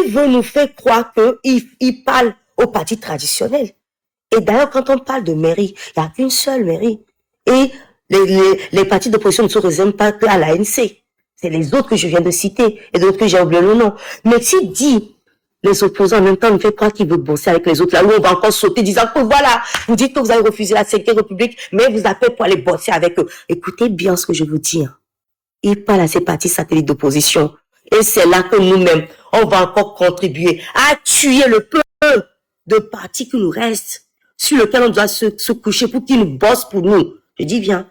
il veut nous faire croire qu'il parle au parti traditionnel. Et d'ailleurs, quand on parle de mairie, il n'y a qu'une seule mairie. Et les partis d'opposition ne se réservent pas que à l'ANC. C'est les autres que je viens de citer et d'autres que j'ai oublié le nom. Mais s'il dit les opposants en même temps, nous fait croire qu'il veut bosser avec les autres, là où on va encore sauter, disant que voilà, vous dites que vous avez refusé la 5e République, mais vous appelez pour aller bosser avec eux. Écoutez bien ce que je vous dis. Il parle à ces partis satellites d'opposition. Et c'est là que nous-mêmes, on va encore contribuer à tuer le peu de partis qui nous restent, sur lequel on doit se coucher pour qu'ils nous bossent pour nous. Je dis bien,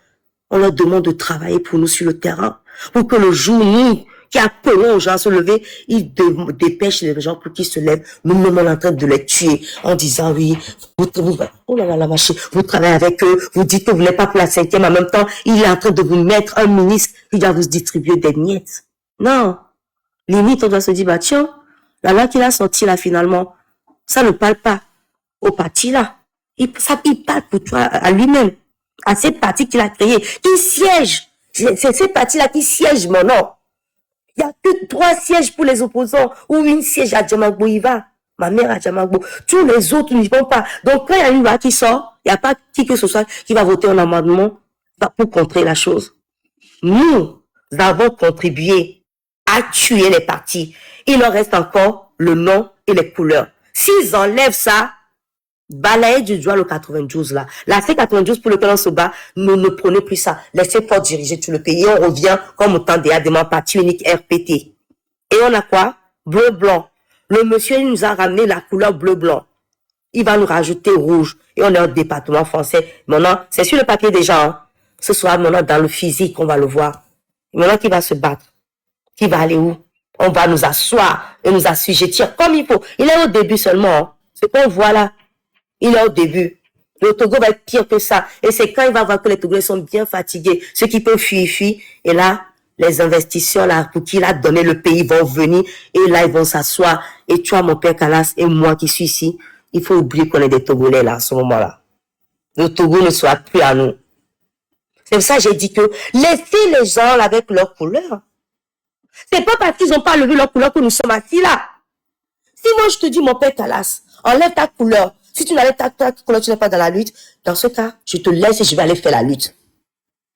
on leur demande de travailler pour nous sur le terrain, pour que le jour, nous, qui appelons aux gens à se lever, ils dépêchent les gens pour qu'ils se lèvent. Nous-mêmes, on est en train de les tuer en disant, oui, oh là là, la machine, vous travaillez avec eux, vous dites que vous n'êtes pas pour la 5e, en même temps, il est en train de vous mettre un ministre qui doit vous distribuer des miettes. Non. Limite, on doit se dire, bah tiens, la loi qu'il a sortie là, finalement, ça ne parle pas au parti là. Il parle pour toi, à lui-même, à ces partis qu'il a créés, qui siègent. C'est ces partis-là qui siègent, mon nom. Il n'y a que 3 sièges pour les opposants, ou une siège à Djamagbo, il va. Ma mère à Djamagbo. Tous les autres n'y vont pas. Donc, quand il y a une loi qui sort, il n'y a pas qui que ce soit qui va voter un amendement pour contrer la chose. Nous avons contribué à tuer les partis. Il leur reste encore le nom et les couleurs. S'ils enlèvent ça, balayez du doigt le 92 là. La C92 pour lequel on se bat, ne prenez plus ça. Laissez Ford diriger tout le pays. On revient comme au temps des parti unique RPT. Et on a quoi? Bleu-blanc. Le monsieur, il nous a ramené la couleur bleu-blanc. Il va nous rajouter rouge. Et on est un département français. Maintenant, c'est sur le papier déjà. Hein. Ce soir, maintenant, dans le physique, on va le voir. Maintenant, qui va se battre? Qui va aller où? On va nous asseoir et nous assujettir comme il faut. Il est au début seulement. Hein. Ce qu'on voit là, il est au début. Le Togo va être pire que ça. Et c'est quand il va voir que les Togolais sont bien fatigués. Ceux qui peuvent fuir, fuient. Et là, les investisseurs là, pour qui il a donné le pays vont venir. Et là, ils vont s'asseoir. Et toi, mon père Calas, et moi qui suis ici, il faut oublier qu'on est des Togolais là, à ce moment-là. Le Togo ne sera plus à nous. C'est pour ça que j'ai dit que laissez les gens là, avec leur couleur. C'est pas parce qu'ils n'ont pas levé leur couleur que nous sommes assis là. Si moi je te dis, mon père Calas, enlève ta couleur. Si tu n'enlèves ta couleur, tu n'es pas dans la lutte. Dans ce cas, je te laisse et je vais aller faire la lutte.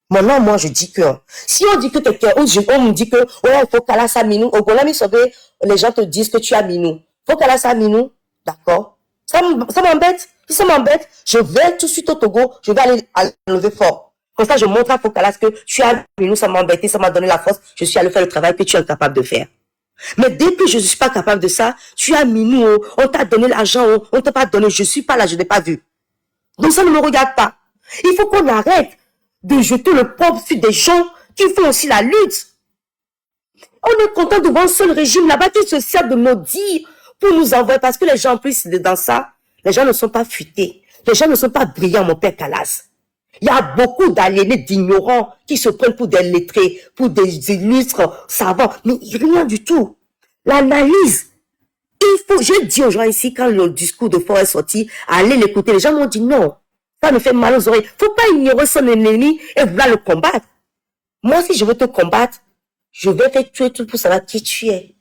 Maintenant, moi, je dis que, si on dit que quelqu'un, on me dit que, ouais, il faut Calas à Minou, au Golami Sobé, les gens te disent que tu as Minou. Faut Calas à Minou, d'accord. Ça m'embête. Si ça m'embête, je vais tout de suite au Togo, je vais aller enlever fort. Comme ça, je montre à Focalas que tu as Minou, ça m'a embêté, ça m'a donné la force, je suis allé faire le travail que tu es incapable de faire. Mais dès que je ne suis pas capable de ça, tu as Minou, on t'a donné l'argent, on ne t'a pas donné, je ne suis pas là, je n'ai pas vu. Donc ça ne me regarde pas. Il faut qu'on arrête de jeter le pauvre sur des gens qui font aussi la lutte. On est content de voir un seul régime là-bas qui se sert de nos dires pour nous envoyer, parce que les gens en plus dans ça, les gens ne sont pas futés. Les gens ne sont pas brillants, mon père Calas. Il y a beaucoup d'aliénés, d'ignorants qui se prennent pour des lettrés, pour des illustres savants, mais rien du tout. L'analyse, j'ai dit aux gens ici, quand le discours de Ford est sorti, allez l'écouter. Les gens m'ont dit non, ça me fait mal aux oreilles. Faut pas ignorer son ennemi et vouloir le combattre. Moi, si je veux te combattre, je vais faire tuer tout pour savoir qui tu es.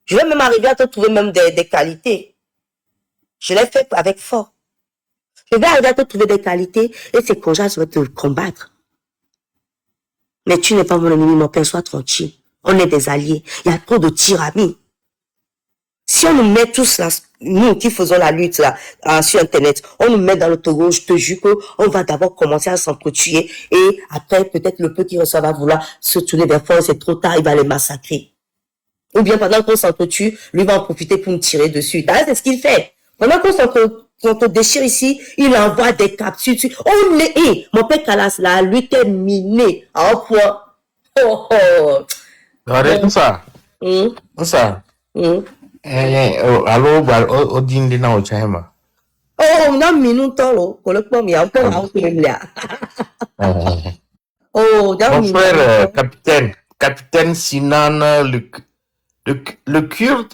Je vais même arriver à te trouver même des qualités. Je l'ai fait avec Ford. Je vais arriver à te trouver des qualités et c'est comme ça que je vais te combattre. Mais tu n'es pas mon ennemi, mon père, sois tranquille. On est des alliés. Il y a trop de tiramis. Si on nous met tous là, nous qui faisons la lutte là, sur Internet, on nous met dans le Togo, je te jure qu'on va d'abord commencer à s'entretuer et après, peut-être le peu qui reçoit va vouloir se tourner vers Ford, c'est trop tard, il va les massacrer. Ou bien pendant qu'on s'entretue, lui va en profiter pour me tirer dessus. D'ailleurs, c'est ce qu'il fait. Pendant qu'on te déchire ici, il envoie des capsules. On les mon père Calas, là, lui était miné à un point. Oh, oh. Regardez ça. Ça. Allô, au dîner dans le chahema. Oh, on a minou tolo. Mon frère, capitaine Sinan, le Kurde,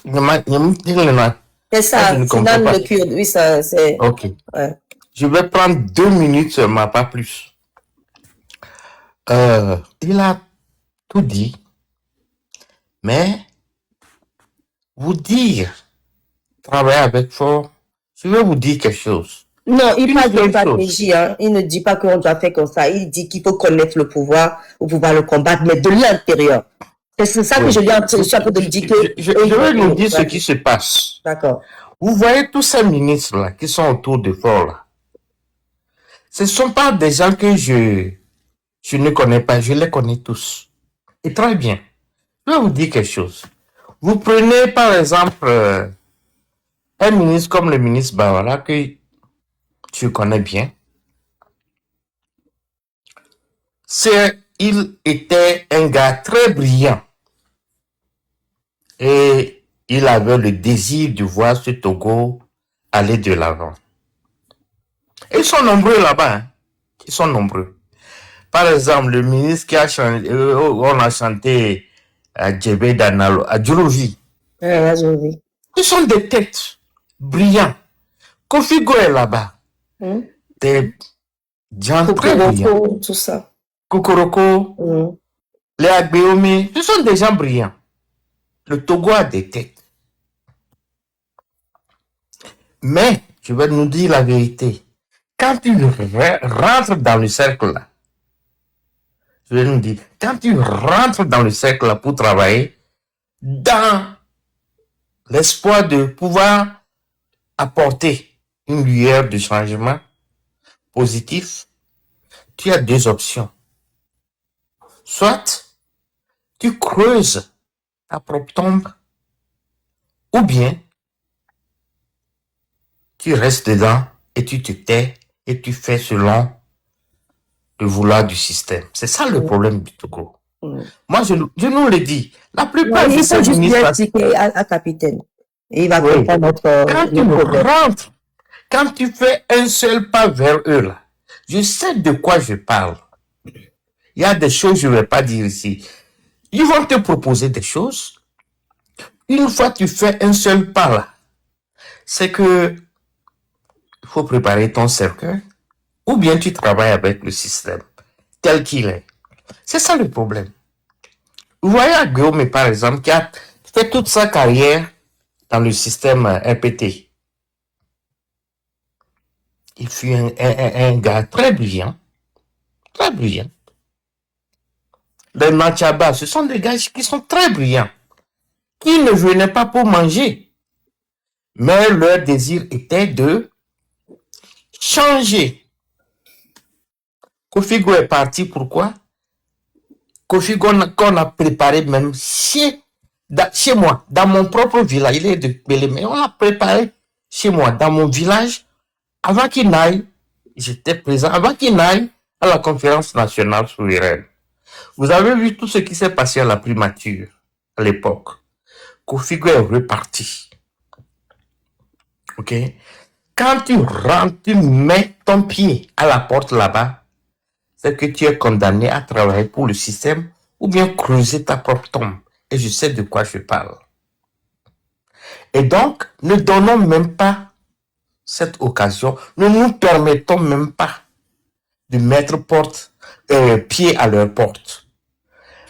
c'est ça, Sinan le Kurde, oui, ça, c'est... Ok. Ouais. Je vais prendre 2 minutes seulement, pas plus. Il a tout dit, mais vous dire, travailler avec fort, je vais vous dire quelque chose. Non, il Une parle de seule stratégie, hein. Il ne dit pas qu'on doit faire comme ça. Il dit qu'il faut connaître le pouvoir pour pouvoir le combattre, mais de l'intérieur. C'est ça que Oui. je suis un peu de lui dire que... Je vais nous dire ce qui se passe. D'accord. Vous voyez tous ces ministres-là qui sont autour de Fort, là. Ce ne sont pas des gens que je ne connais pas, je les connais tous. Et très bien. Je vais vous dire quelque chose. Vous prenez par exemple un ministre comme le ministre Bawala que je connais bien. Il était un gars très brillant. Et il avait le désir de voir ce Togo aller de l'avant. Et ils sont nombreux là-bas. Hein. Ils sont nombreux. Par exemple, le ministre qui a chanté, on a chanté à Djebé Danalo, à Djourouvi. Ils sont des têtes brillants. Kofi Go est là-bas. Des gens très brillants. Tout ça. Kokoroko, les Agbeomi, ce sont des gens brillants. Le Togo a des têtes. Mais, je vais nous dire la vérité. Quand tu rentres dans le cercle là, je vais nous dire, quand tu rentres dans le cercle là pour travailler, dans l'espoir de pouvoir apporter une lueur de changement positif, tu as deux options. Soit tu creuses ta propre tombe, ou bien tu restes dedans et tu te tais et tu fais selon le vouloir du système. C'est ça le problème du Togo. Moi, je nous le dis. La plupart de ces ministres... à capitaine. Et il va comprendre notre... Quand tu fais un seul pas vers eux, là, je sais de quoi je parle. Il y a des choses que je ne vais pas dire ici. Ils vont te proposer des choses. Une fois que tu fais un seul pas là, c'est que il faut préparer ton cercueil, ou bien tu travailles avec le système tel qu'il est. C'est ça le problème. Vous voyez Guillaume, par exemple, qui a fait toute sa carrière dans le système RPT. Il fut un gars très brillant. Très brillant. Les Machaba, ce sont des gars qui sont très brillants, qui ne venaient pas pour manger. Mais leur désir était de changer. Kofi Go est parti, pourquoi? Kofi Go qu'on a préparé même chez moi, dans mon propre village, il est de Bélémé, on l'a préparé chez moi, dans mon village, avant qu'il n'aille, j'étais présent, avant qu'il n'aille à la conférence nationale souveraine. Vous avez vu tout ce qui s'est passé à la primature, à l'époque. Kofi Go est reparti. Ok? Quand tu rentres, tu mets ton pied à la porte là-bas, c'est que tu es condamné à travailler pour le système ou bien creuser ta propre tombe. Et je sais de quoi je parle. Et donc, ne donnons même pas cette occasion, ne nous permettons même pas de mettre pied à leur porte.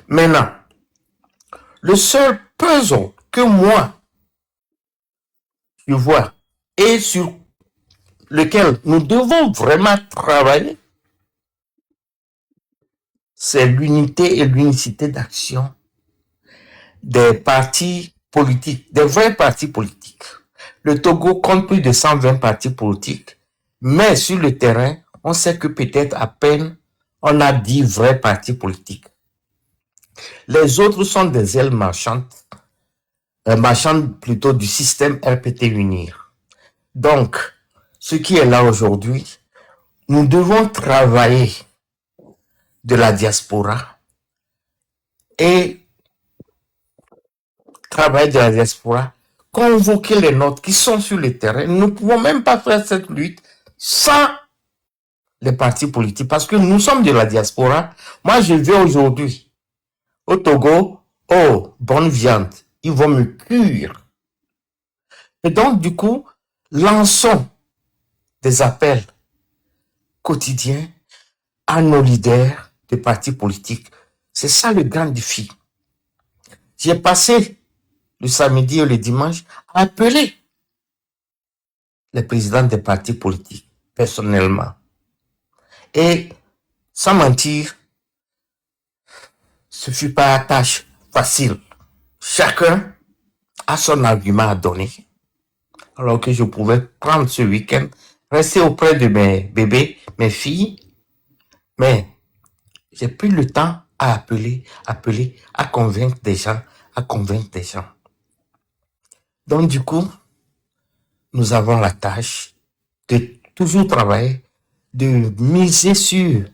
Maintenant, le seul puzzle que moi, je vois et sur lequel nous devons vraiment travailler, c'est l'unité et l'unicité d'action des partis politiques, des vrais partis politiques. Le Togo compte plus de 120 partis politiques, mais sur le terrain, on sait que peut-être à peine on a 10 vrais partis politiques. Les autres sont des ailes marchandes plutôt du système RPT Unir. Donc, ce qui est là aujourd'hui, nous devons travailler de la diaspora et travailler de la diaspora, convoquer les nôtres qui sont sur le terrain. Nous ne pouvons même pas faire cette lutte sans les partis politiques parce que nous sommes de la diaspora. Moi, je vais aujourd'hui au Togo, oh, bonne viande, ils vont me cuire. Et donc, du coup, lançons des appels quotidiens à nos leaders des partis politiques. C'est ça le grand défi. J'ai passé le samedi et le dimanche, à appeler les présidents des partis politiques, personnellement. Et, sans mentir, ce fut pas tâche facile. Chacun a son argument à donner. Alors que je pouvais prendre ce week-end, rester auprès de mes bébés, mes filles, mais j'ai pris le temps à appeler, à convaincre des gens, Donc du coup, nous avons la tâche de toujours travailler, de miser sur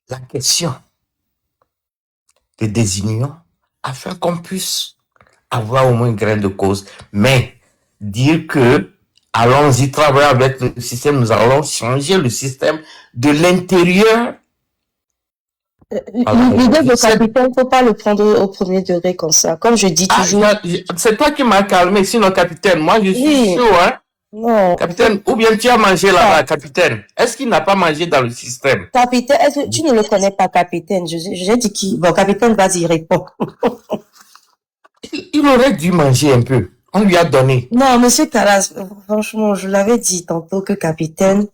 la question de désunion afin qu'on puisse avoir au moins un grain de cause. Mais dire que allons-y travailler avec le système, nous allons changer le système de l'intérieur. L'idée de capitaine, il ne faut pas le prendre au premier degré comme ça. Comme je dis toujours. C'est toi qui m'as calmé, sinon capitaine, moi je suis Oui. chaud, hein. Non. Capitaine, ou bien tu as mangé là-bas, capitaine. Est-ce qu'il n'a pas mangé dans le système? Capitaine, est-ce que tu ne le connais pas, capitaine? J'ai dit qui? Bon, capitaine, vas-y, réponds. Il aurait dû manger un peu. On lui a donné. Non, monsieur Calas, franchement, je l'avais dit tantôt que capitaine,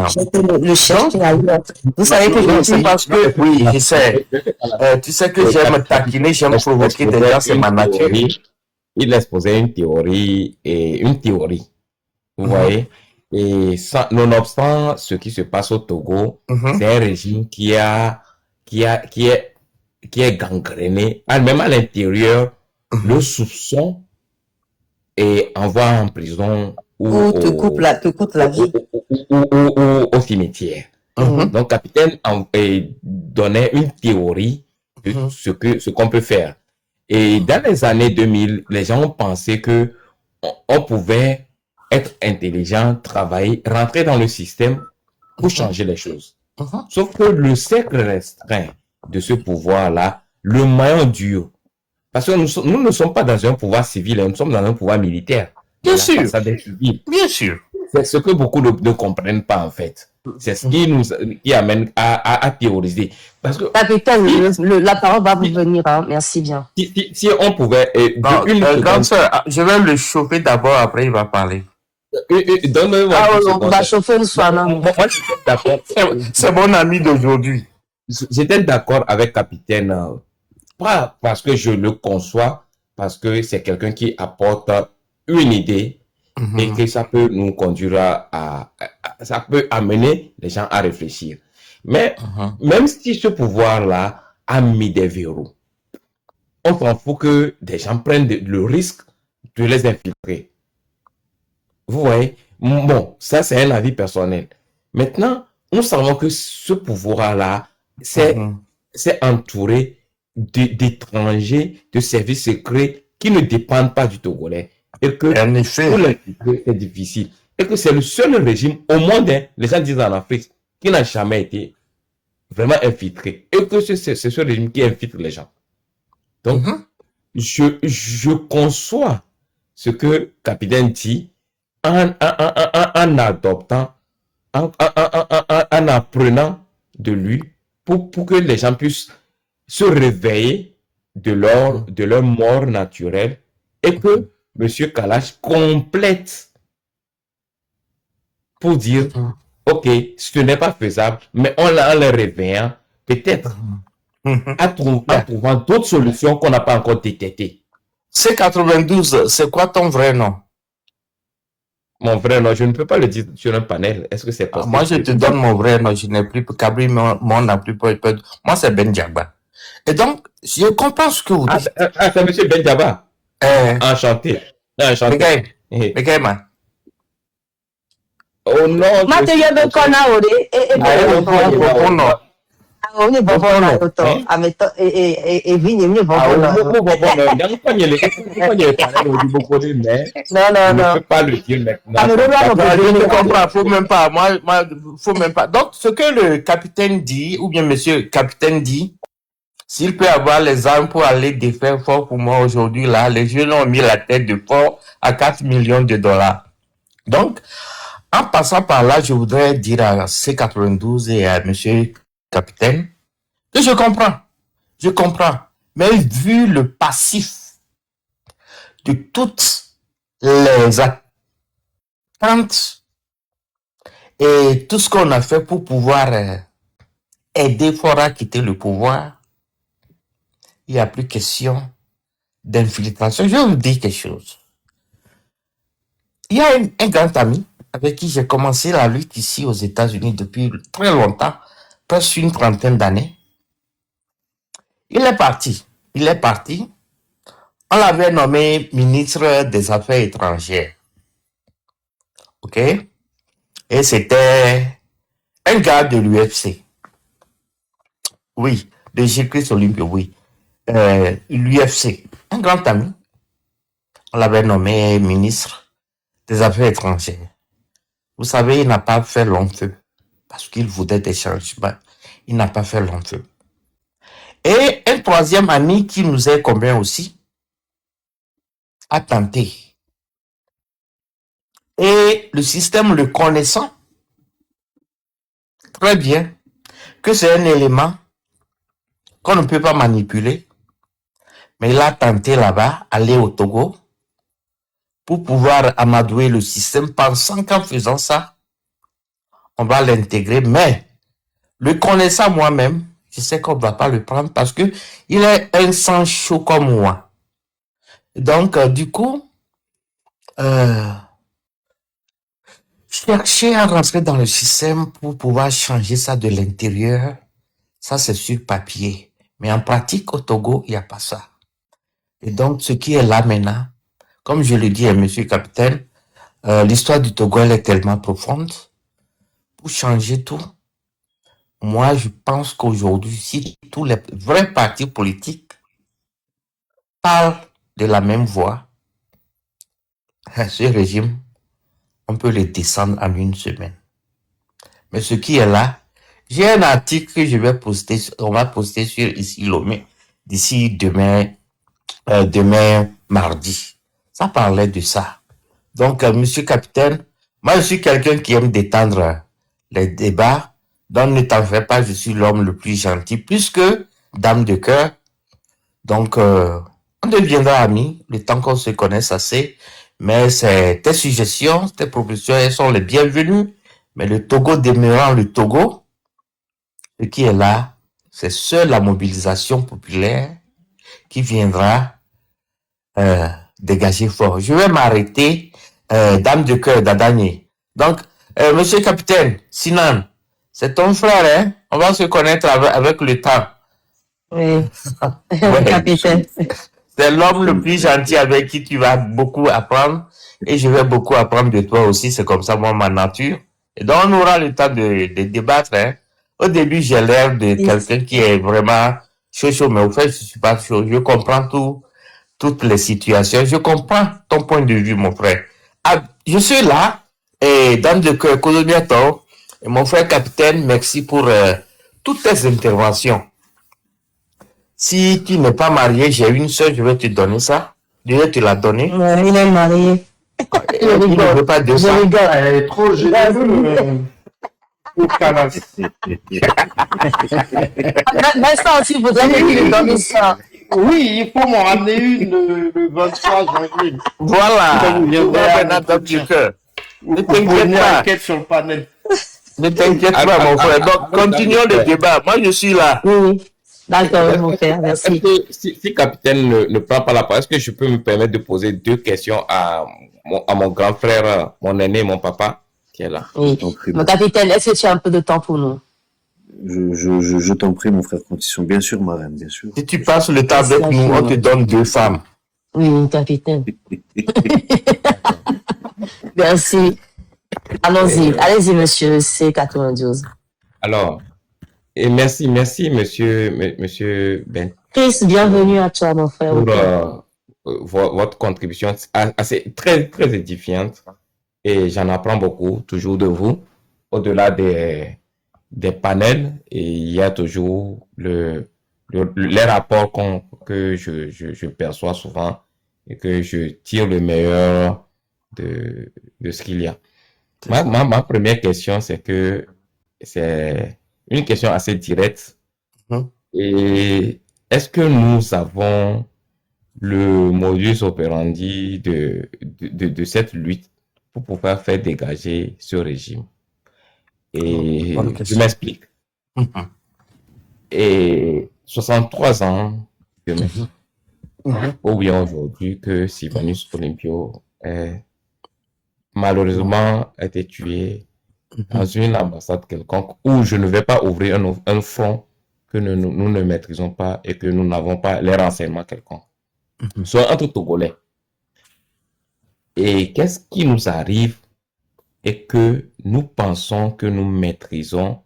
j'étais le chercher ailleurs. Vous savez que c'est parce que, oui, je sais. Tu sais que j'aime taquiner, j'aime provoquer des gens, c'est ma nature. Il exposait une théorie vous voyez, et nonobstant ce qui se passe au Togo, c'est un régime qui est gangréné, même à l'intérieur, le soupçon et envoie en prison ou te coupe la vie ou au cimetière. Donc, capitaine donnait une théorie de ce qu'on peut faire. Et dans les années 2000, les gens ont pensé que on pouvait être intelligent, travailler, rentrer dans le système pour changer les choses. Sauf que le cercle restreint de ce pouvoir-là, le maillon dur, parce que nous ne sommes pas dans un pouvoir civil, nous sommes dans un pouvoir militaire. Bien sûr. Bien sûr. C'est ce que beaucoup ne comprennent pas, en fait. C'est ce qui amène à théoriser. Parce que, capitaine, la parole va vous venir, hein. Merci bien. Si on pouvait... grande sœur, je vais le chauffer d'abord, après il va parler. On va chauffer une soirée. Moi, j'étais d'accord. C'est mon ami d'aujourd'hui. J'étais d'accord avec capitaine, pas parce que je le conçois, parce que c'est quelqu'un qui apporte une idée et que ça peut nous conduire ça peut amener les gens à réfléchir. Mais même si ce pouvoir-là a mis des verrous, on s'en fout que des gens prennent le risque de les infiltrer. Vous voyez? Bon, ça c'est un avis personnel. Maintenant, nous savons que ce pouvoir-là, c'est entouré d'étrangers, de services secrets qui ne dépendent pas du Togolais. Et que en effet, pour l'infiltrer, c'est difficile. Et que c'est le seul régime au monde, les gens disent en Afrique, qui n'a jamais été vraiment infiltré. Et que c'est ce régime qui infiltre les gens. Donc, je conçois ce que capitaine dit en adoptant, en apprenant de lui pour que les gens puissent se réveiller de leur mort naturelle et que M. Kalash complète pour dire ok, ce n'est pas faisable, mais en les réveillant, peut-être en trouvant d'autres solutions qu'on n'a pas encore détectées. C92, c'est quoi ton vrai nom? Mon vrai nom, je ne peux pas le dire sur un panel. Est-ce que c'est possible? Moi, je te donne mon vrai nom. Je n'ai plus Kabri, mon n'a plus peur. Moi, c'est Ben Djaba. Et donc, je comprends ce que vous dites. C'est M. Ben Djaba. Enchanté. Enchanté. Oh non. Faut même pas. Donc, ce que le capitaine dit, ou bien monsieur capitaine dit, s'il peut avoir les armes pour aller défaire Fort pour moi aujourd'hui, là, les jeunes ont mis la tête de Fort à 4 millions de dollars. Donc, en passant par là, je voudrais dire à C92 et à monsieur capitaine que je comprends. Mais vu le passif de toutes les attentes et tout ce qu'on a fait pour pouvoir aider Faure à quitter le pouvoir, il n'y a plus question d'infiltration. Je vais vous dire quelque chose. Il y a un grand ami avec qui j'ai commencé la lutte ici aux États-Unis depuis très longtemps, presque une trentaine d'années. Il est parti. On l'avait nommé ministre des Affaires étrangères. OK? Et c'était un gars de l'UFC. Oui, de Gilles-Christ Olympio, oui. L'UFC, un grand ami. On l'avait nommé ministre des Affaires étrangères. Vous savez, il n'a pas fait long feu parce qu'il voulait des changements. Il n'a pas fait long feu. Et un troisième ami qui nous est commun aussi a tenté. Et le système le connaissant très bien que c'est un élément qu'on ne peut pas manipuler, mais il a tenté là-bas, aller au Togo, pour pouvoir amadouer le système, pensant qu'en faisant ça, on va l'intégrer, mais le connaissant moi-même, je sais qu'on ne va pas le prendre parce que il est un sang chaud comme moi. Donc, du coup, chercher à rentrer dans le système pour pouvoir changer ça de l'intérieur, ça c'est sur papier. Mais en pratique, au Togo, il n'y a pas ça. Et donc, ce qui est là maintenant, comme je le dis à Monsieur le Capitaine, l'histoire du Togo, elle est tellement profonde. Pour changer tout, moi, je pense qu'aujourd'hui, si tous les vrais partis politiques parlent de la même voix, ce régime, on peut le descendre en une semaine. Mais ce qui est là, j'ai un article que je vais poster, on va poster sur ici Lomé, d'ici demain mardi. Ça parlait de ça. Donc, Monsieur Capitaine, moi je suis quelqu'un qui aime détendre les débats, donc ne t'en fais pas, je suis l'homme le plus gentil, plus que dame de cœur. Donc, on deviendra amis, le temps qu'on se connaisse assez, mais c'est tes suggestions, tes propositions, elles sont les bienvenues, mais le Togo demeurant le Togo, ce qui est là, c'est seule la mobilisation populaire qui viendra dégager fort. Je vais m'arrêter, dame de cœur d'Adagné. Donc, monsieur capitaine, Sinan, c'est ton frère, hein? On va se connaître avec le temps. Oui, Ouais. capitaine. C'est l'homme le plus gentil avec qui tu vas beaucoup apprendre et je vais beaucoup apprendre de toi aussi. C'est comme ça, moi, ma nature. Et donc, on aura le temps de débattre, hein. Au début, j'ai l'air de quelqu'un qui est vraiment chaud, mais au fait, je suis pas chaud. Je comprends toutes les situations. Je comprends ton point de vue, mon frère. Ah, je suis là, et dame de cœur, Kolomiato, et mon frère capitaine, merci pour toutes tes interventions. Si tu n'es pas marié, j'ai une soeur, je vais te donner ça. Je vais te la donner. Ouais, il est marié. Il ne veut pas de Je ça. rigole. Elle est trop généreuse. Au canal. Vincent aussi voudrait que tu lui donnes ça. Oui, il faut m'en ramener une le 23 janvier. Voilà. Comme vous viendrez Voilà, à maintenant, dame du cœur. Ne Vous t'inquiète prenez pas. enquête sur le panel. Ne t'inquiète pas, mon frère. Donc, continuons le débat. Moi, je suis là. Oui, d'accord, mon frère, Est-ce merci. que si capitaine ne prend pas la parole, est-ce que je peux me permettre de poser deux questions à mon grand frère, mon aîné, mon papa, qui est là? Oui. Mon capitaine, est-ce que tu as un peu de temps pour nous? Je t'en prie, mon frère Condition. Bien sûr, ma reine, bien sûr. Si tu passes le temps avec nous, on te donne 2 femmes. Oui, capitaine. Merci. Allez-y, monsieur C92. Alors, et merci, monsieur Ben, Chris, bienvenue à toi, mon frère. pour votre contribution assez, très, très édifiante. Et j'en apprends beaucoup, toujours de vous. Au-delà des panels, et il y a toujours les rapports que je perçois souvent et que je tire le meilleur de ce qu'il y a. Ma première question, c'est une question assez directe. Mhm. Et est-ce que nous avons le modus operandi de cette lutte pour pouvoir faire dégager ce régime. Et Bonne je question. m'explique. Mhm. Et 63 ans demain, Mhm. ou bien aujourd'hui, que Sylvanus Olympio malheureusement a été tué dans une ambassade quelconque où je ne vais pas ouvrir un front que nous ne maîtrisons pas et que nous n'avons pas les renseignements quelconques. Soit entre Togolais. Et qu'est-ce qui nous arrive et que nous pensons que nous maîtrisons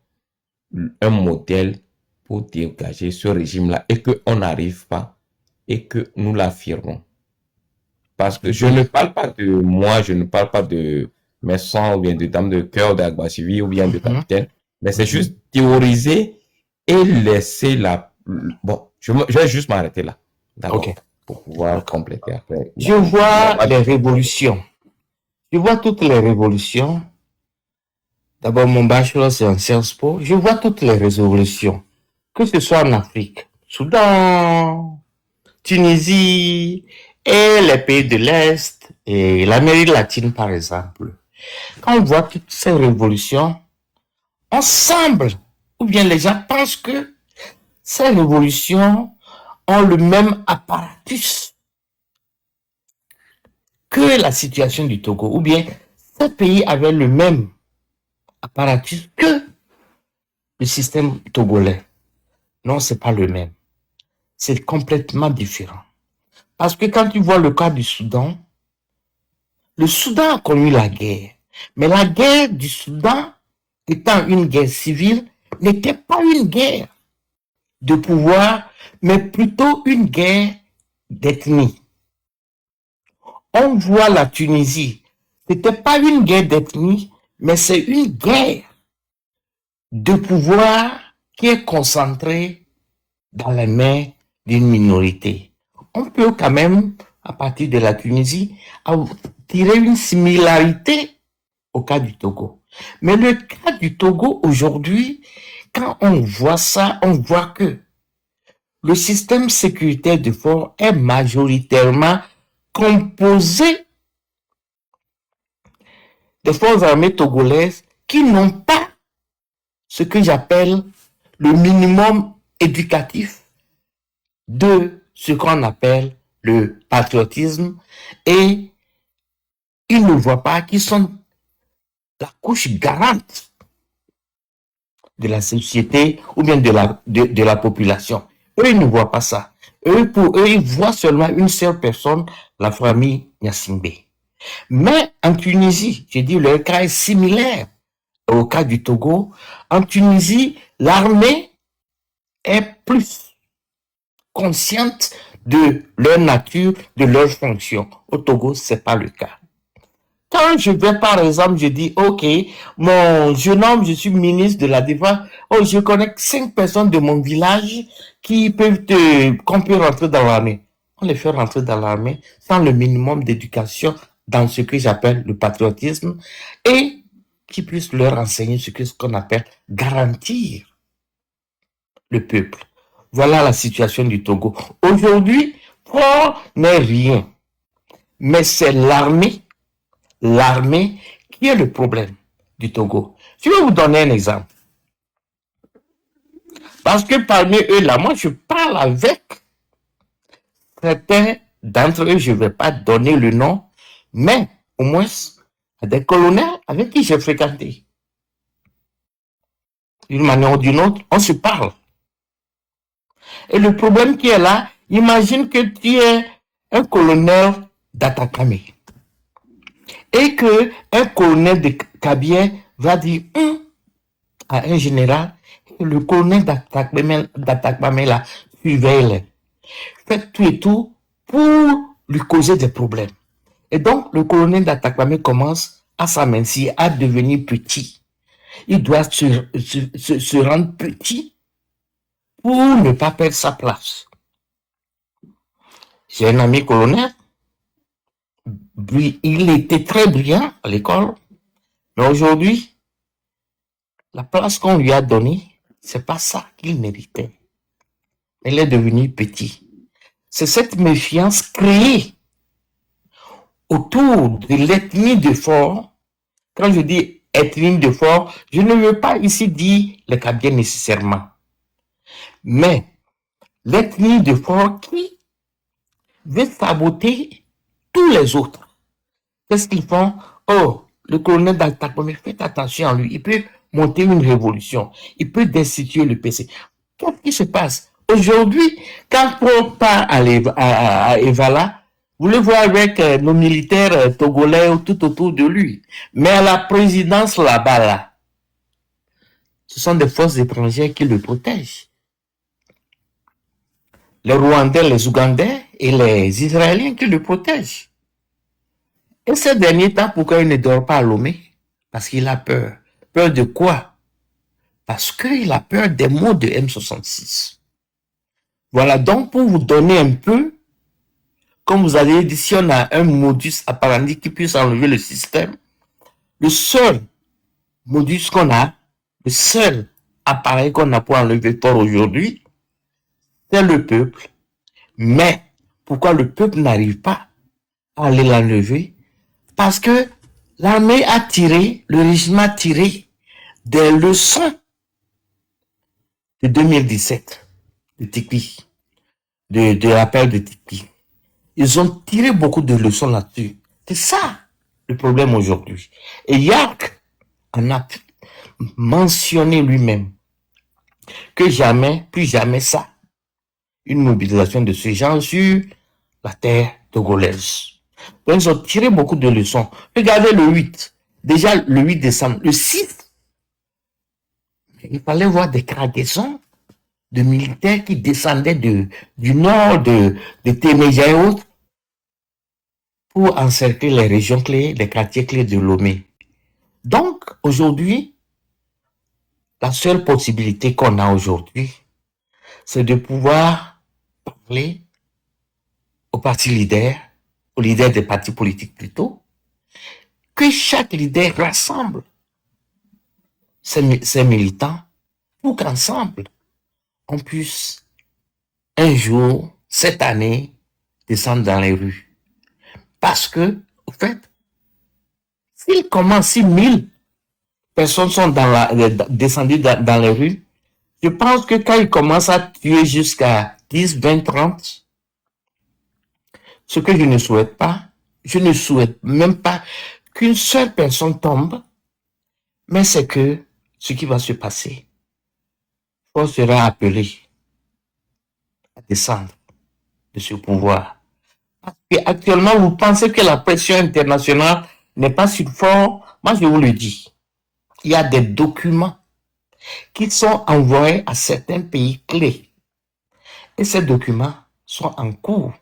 un modèle pour dégager ce régime-là et qu'on n'arrive pas et que nous l'affirmons. Parce que je ne parle pas de moi, je ne parle pas de mes sangs ou bien de dames de cœur, d'Agbasivi ou bien de capitaine, mais c'est juste théoriser et laisser la... Bon, je vais juste m'arrêter là. D'accord. Ok. Pour pouvoir compléter après. Je vois les révolutions. Je vois toutes les révolutions. D'abord, mon bachelor, c'est en Sciences Po. Je vois toutes les révolutions. Que ce soit en Afrique, Soudan, Tunisie et les pays de l'Est et l'Amérique latine, par exemple. Quand on voit toutes ces révolutions, on semble, ou bien les gens pensent que ces révolutions ont le même apparatus que la situation du Togo, ou bien ce pays avait le même apparatus que le système togolais. Non, c'est pas le même. C'est complètement différent. Parce que quand tu vois le cas du Soudan, le Soudan a connu la guerre. Mais la guerre du Soudan, étant une guerre civile, n'était pas une guerre de pouvoir, mais plutôt une guerre d'ethnie. On voit la Tunisie, c'était pas une guerre d'ethnie, mais c'est une guerre de pouvoir qui est concentrée dans les mains d'une minorité. On peut quand même, à partir de la Tunisie, tirer une similarité au cas du Togo. Mais le cas du Togo aujourd'hui, quand on voit ça, on voit que le système sécuritaire de fort est majoritairement composé des forces armées togolaises qui n'ont pas ce que j'appelle le minimum éducatif de ce qu'on appelle le patriotisme, et ils ne voient pas qu'ils sont la couche garante de la société ou bien de la population. Eux, ils ne voient pas ça. Pour eux, ils voient seulement une seule personne, la famille Nyassimbe. Mais en Tunisie, je dis, le cas est similaire au cas du Togo. En Tunisie, l'armée est plus consciente de leur nature, de leur fonction. Au Togo, c'est pas le cas. Quand je vais, par exemple, je dis, OK, mon jeune homme, je suis ministre de la Défense. Oh, je connais 5 personnes de mon village qu'on peut rentrer dans l'armée. On les fait rentrer dans l'armée sans le minimum d'éducation dans ce que j'appelle le patriotisme et qui puisse leur enseigner ce qu'on appelle garantir le peuple. Voilà la situation du Togo. Aujourd'hui, fort n'est rien. Mais c'est l'armée qui est le problème du Togo. Je vais vous donner un exemple. Parce que parmi eux, là, moi, je parle avec certains d'entre eux, je ne vais pas donner le nom, mais au moins des colonels avec qui j'ai fréquenté. D'une manière ou d'une autre, on se parle. Et le problème qui est là, imagine que tu es un colonel d'Atakame et que un colonel de Kabien va dire à un général, le colonel d'Atakame là, surveille-le. Faites tout et tout pour lui causer des problèmes. Et donc, le colonel d'Atakame commence à s'amincir, à devenir petit. Il doit se rendre petit pour ne pas perdre sa place. J'ai un ami colonel, il était très brillant à l'école, mais aujourd'hui, la place qu'on lui a donnée, c'est pas ça qu'il méritait. Il est devenu petit. c'est cette méfiance créée autour de l'ethnie de Fort. Quand je dis ethnie de Fort, je ne veux pas ici dire les Kabyles nécessairement, mais l'ethnie de Fort qui veut saboter tous les autres. Qu'est-ce qu'ils font? Oh, le colonel Daltakome, faites attention à lui, il peut monter une révolution, il peut destituer le PC. Qu'est-ce qui se passe? Aujourd'hui, quand on part à Evala, vous le voyez avec nos militaires togolais tout autour de lui. Mais à la présidence là-bas, là, ce sont des forces étrangères qui le protègent. Les Rwandais, les Ougandais et les Israéliens qui le protègent. Et ces derniers temps, pourquoi il ne dort pas à Lomé? Parce qu'il a peur. Peur de quoi? Parce qu'il a peur des mots de M66. Voilà donc pour vous donner un peu, comme vous avez dit, si on a un modus operandi qui puisse enlever le système, le seul modus qu'on a, le seul appareil qu'on a pour enlever Fort aujourd'hui, c'est le peuple. Mais pourquoi le peuple n'arrive pas à aller l'enlever? Parce que l'armée a tiré, le régime a tiré des leçons de 2017, de Tikpi, de l'appel de Tikpi. Ils ont tiré beaucoup de leçons là-dessus. C'est ça le problème aujourd'hui. Et Yark en a mentionné lui-même que jamais, plus jamais ça, une mobilisation de ce genre sur la terre togolaise. Donc ils ont tiré beaucoup de leçons. Regardez le 8, déjà le 8 décembre, le 6, il fallait voir des cargaisons de militaires qui descendaient du nord de Téméja et autres pour encercler les régions clés, les quartiers clés de Lomé. Donc, aujourd'hui, la seule possibilité qu'on a aujourd'hui, c'est de pouvoir parler aux partis leaders, aux leaders des partis politiques plutôt, que chaque leader rassemble ses militants pour qu'ensemble, on puisse un jour, cette année, descendre dans les rues. Parce que, au fait, s'il commence, si 1000 personnes sont descendues dans les rues, je pense que quand il commence à tuer jusqu'à 10, 20, 30, ce que je ne souhaite pas, je ne souhaite même pas qu'une seule personne tombe, mais c'est que ce qui va se passer, on sera appelé à descendre de ce pouvoir. Parce qu'actuellement, vous pensez que la pression internationale n'est pas si forte. Moi, je vous le dis. Il y a des documents qui sont envoyés à certains pays clés. Et ces documents sont en cours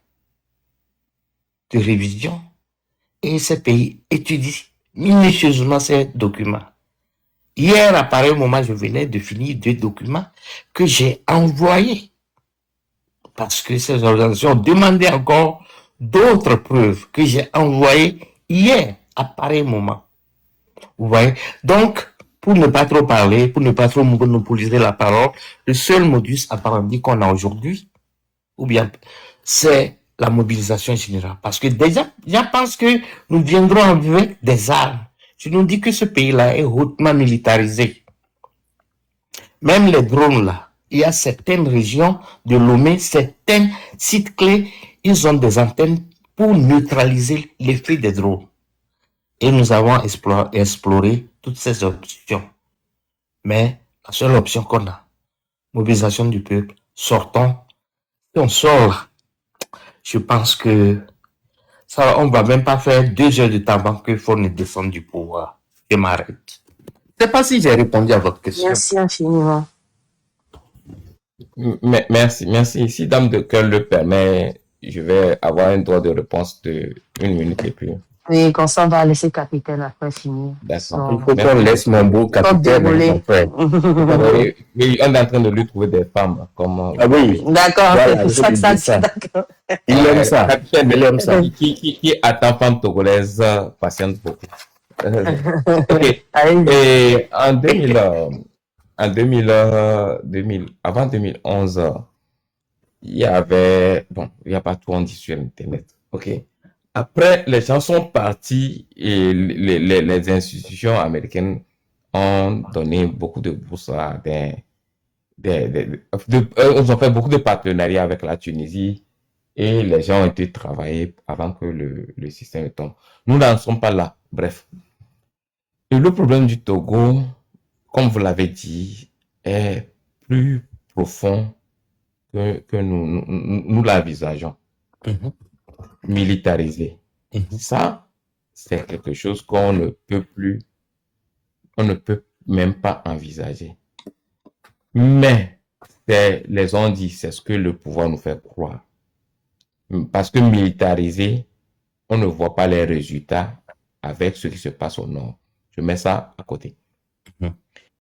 de révision. Et ces pays étudient minutieusement ces documents. Hier, à pareil moment, je venais de finir 2 documents que j'ai envoyés. Parce que ces organisations demandaient encore d'autres preuves que j'ai envoyées hier, à pareil moment. Vous voyez? Donc, pour ne pas trop parler, pour ne pas trop monopoliser la parole, le seul modus operandi qu'on a aujourd'hui, ou bien, c'est la mobilisation générale. Parce que déjà, je pense que nous viendrons avec des armes. Je nous dis que ce pays-là est hautement militarisé. Même les drones là, il y a certaines régions de Lomé, certains sites clés, ils ont des antennes pour neutraliser l'effet des drones. Et nous avons exploré toutes ces options. Mais la seule option qu'on a, mobilisation du peuple, sortons. Si on sort, je pense que ça, on va même pas faire 2 heures de temps avant qu'il faut ne descendre du pouvoir. Je m'arrête. Je sais pas si j'ai répondu à votre question. Merci infiniment. Merci. Si Dame de Cœur le permet, je vais avoir un droit de réponse de 1 minute et plus. Oui, comme ça, on va laisser capitaine après finir. D'accord. Il faut qu'on laisse mon beau capitaine, mon frère. Oui, on est en train de lui trouver des femmes. Comme, Ah oui. D'accord, Voilà, c'est pour ça que ça, d'accord. Il aime ça. Capitaine, Il aime ça. qui attend femme togolaise, patiente beaucoup. Ok. Allez. Et en 2000, avant 2011, il y avait, bon, il n'y a pas tout on dit sur Internet. OK. Après, les gens sont partis et les institutions américaines ont donné beaucoup de bourses à ils ont fait beaucoup de partenariats avec la Tunisie et les gens ont été travaillés avant que le système tombe. Nous n'en sommes pas là. Bref. Et le problème du Togo, comme vous l'avez dit, est plus profond que nous l'envisageons. Mhm. Militarisé. Mhm. Ça, c'est quelque chose qu'on ne peut plus, on ne peut même pas envisager. Mais, les ont dit, c'est ce que le pouvoir nous fait croire. Parce que militarisé, on ne voit pas les résultats avec ce qui se passe au nord. Je mets ça à côté.